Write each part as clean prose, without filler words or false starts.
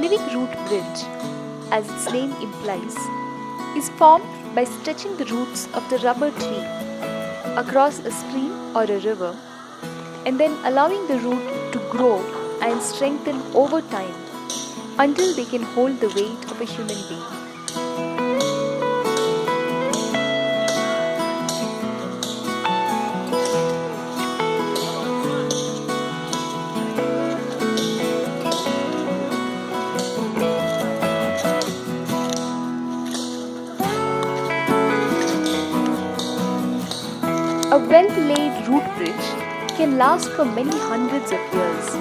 scenic root bridge, as its name implies, is formed by stretching the roots of the rubber tree across a stream or a river and then allowing the root to grow and strengthen over time until they can hold the weight of a human being. A well-laid root bridge can last for many hundreds of years.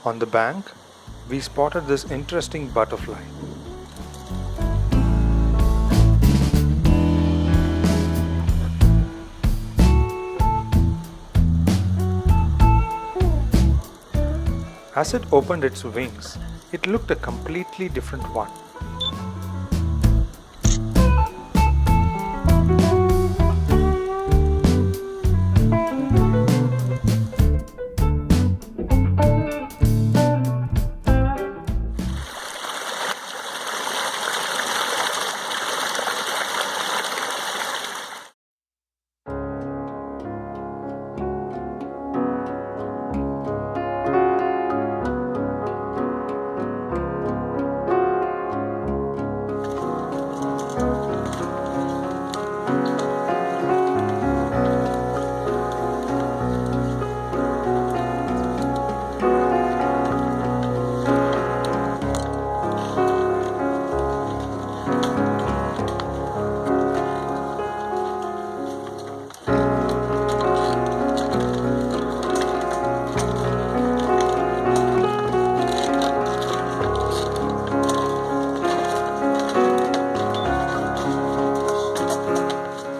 On the bank, we spotted this interesting butterfly. As it opened its wings, it looked a completely different one.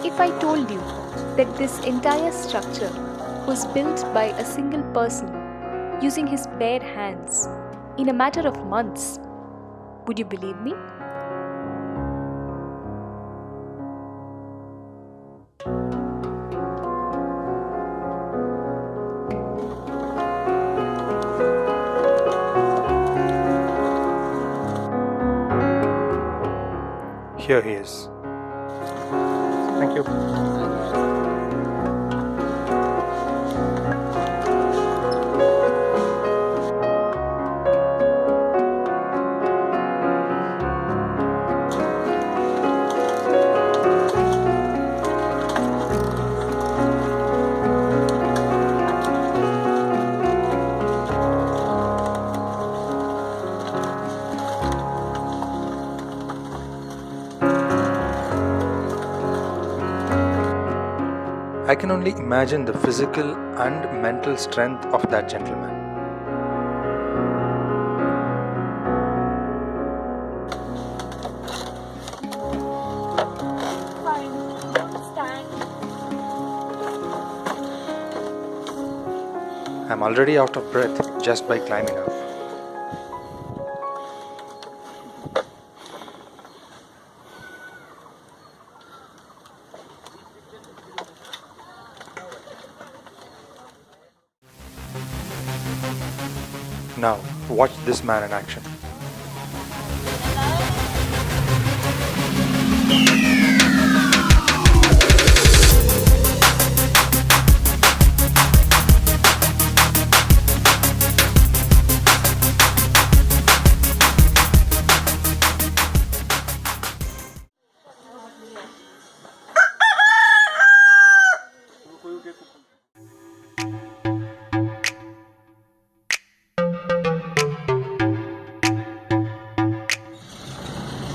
If I told you that this entire structure was built by a single person using his bare hands in a matter of months, would you believe me? Here he is. Thank you. I can only imagine the physical and mental strength of that gentleman. I'm already out of breath just by climbing up. Now, watch this man in action.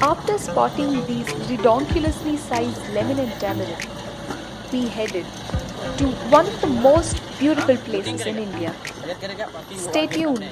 After spotting these redonkulously sized lemon and tamarind, we headed to one of the most beautiful places in India. Stay tuned.